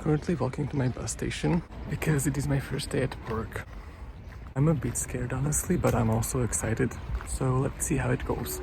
currently walking to my bus station because it is my first day at work. I'm a bit scared honestly, but I'm also excited. So let's see how it goes.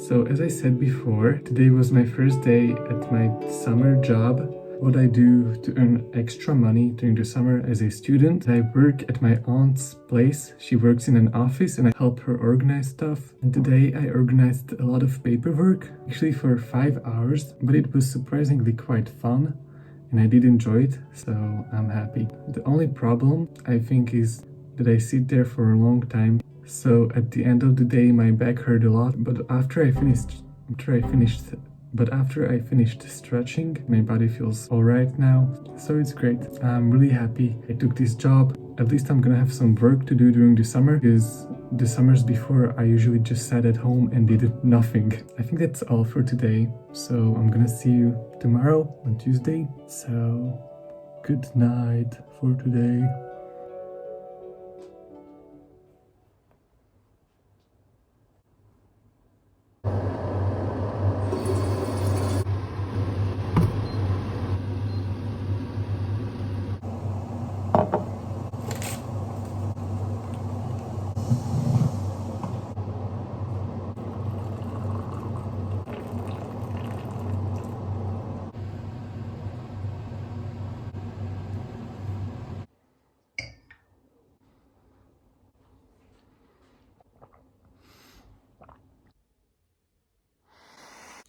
So as I said before, today was my first day at my summer job. What I do to earn extra money during the summer as a student. I work at my aunt's place. She works in an office and I help her organize stuff. And today I organized a lot of paperwork, actually for 5 hours, but it was surprisingly quite fun and I did enjoy it, so I'm happy. The only problem I think is that I sit there for a long time. So at the end of the day, my back hurt a lot, but after I finished stretching, my body feels alright now, so it's great. I'm really happy I took this job. At least I'm gonna have some work to do during the summer, because the summers before I usually just sat at home and did nothing. I think that's all for today, so I'm gonna see you tomorrow on Tuesday. So good night for today.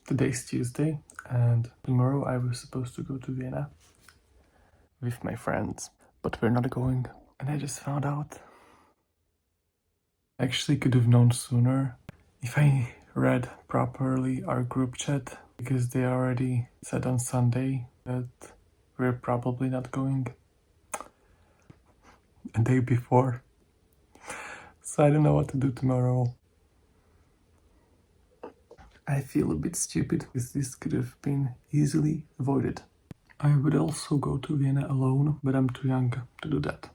Today's Tuesday, and tomorrow I was supposed to go to Vienna with my friends, but we're not going, and I just found out. I actually could have known sooner if I read properly our group chat, because they already said on Sunday that we're probably not going a day before. So I don't know what to do tomorrow. I feel a bit stupid because this could have been easily avoided. I would also go to Vienna alone, but I'm too young to do that.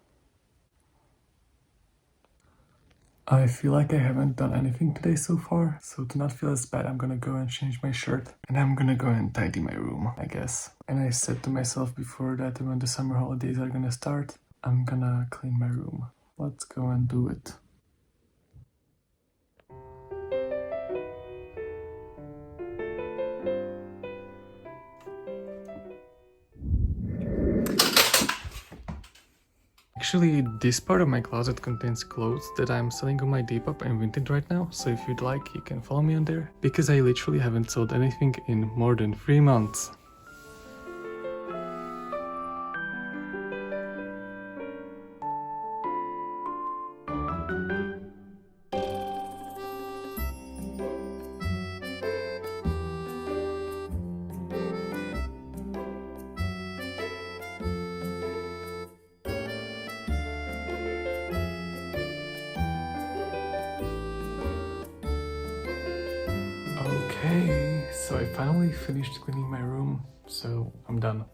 I feel like I haven't done anything today so far, so to not feel as bad, I'm gonna go and change my shirt and I'm gonna go and tidy my room, I guess. And I said to myself before that when the summer holidays are gonna start, I'm gonna clean my room. Let's go and do it. Actually, this part of my closet contains clothes that I'm selling on my Depop and Vinted right now, so if you'd like, you can follow me on there, because I literally haven't sold anything in more than 3 months. Okay, so I finally finished cleaning my room, so I'm done.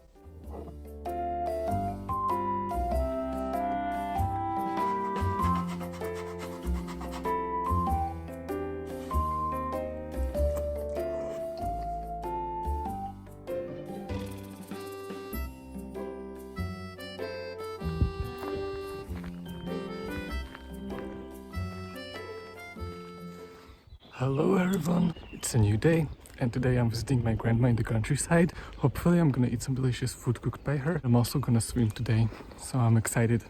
Hello everyone, it's a new day, and today I'm visiting my grandma in the countryside. Hopefully I'm gonna eat some delicious food cooked by her. I'm also gonna swim today, so I'm excited.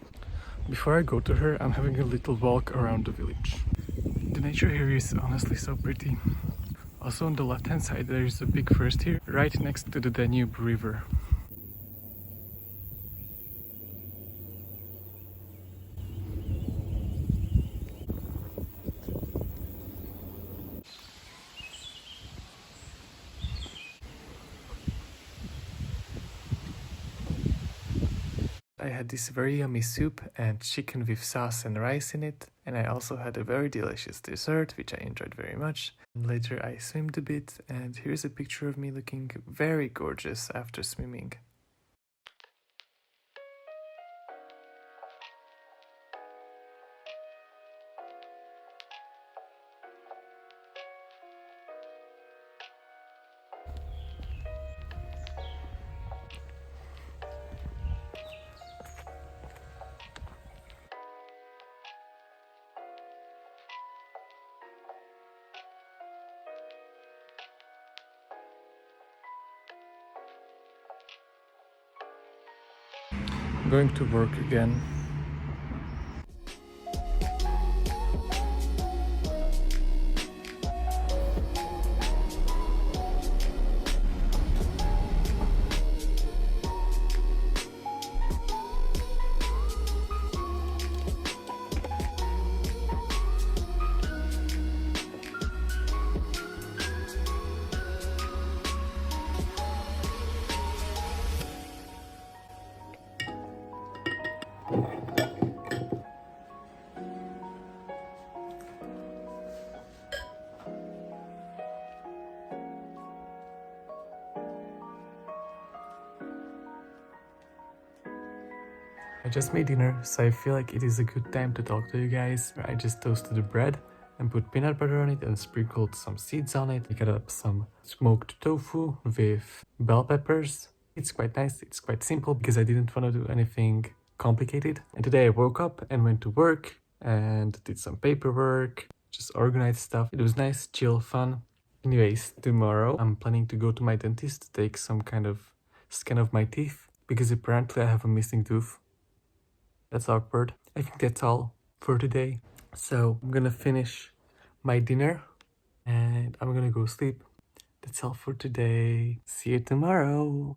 Before I go to her, I'm having a little walk around the village. The nature here is honestly so pretty. Also on the left hand side there is a big forest here, right next to the Danube river. had this very yummy soup and chicken with sauce and rice in it. And I also had a very delicious dessert, which I enjoyed very much. And later I swimmed a bit, and here's a picture of me looking very gorgeous after swimming. I'm going to work again. I just made dinner, so I feel like it is a good time to talk to you guys. I just toasted the bread and put peanut butter on it and sprinkled some seeds on it. I cut up some smoked tofu with bell peppers. It's quite nice, it's quite simple because I didn't want to do anything complicated. And today I woke up and went to work and did some paperwork, just organized stuff. It was nice, chill, fun. Anyways, tomorrow I'm planning to go to my dentist to take some kind of scan of my teeth because apparently I have a missing tooth. That's awkward. I think that's all for today. So I'm gonna finish my dinner and I'm gonna go sleep. That's all for today. See you tomorrow.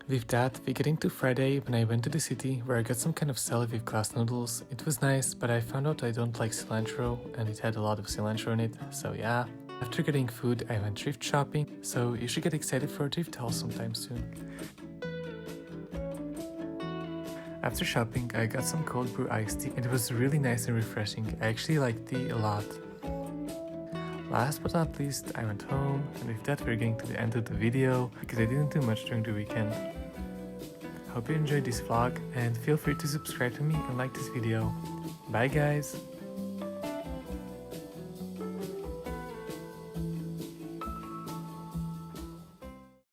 With that, we get into Friday when I went to the city where I got some kind of salad with glass noodles. It was nice, but I found out I don't like cilantro and it had a lot of cilantro in it, so yeah. After getting food, I went thrift shopping, so you should get excited for a thrift haul sometime soon. After shopping, I got some cold brew iced tea. It was really nice and refreshing. I actually like tea a lot. Last but not least, I went home, and with that we're getting to the end of the video because I didn't do much during the weekend. Hope you enjoyed this vlog and feel free to subscribe to me and like this video. Bye guys!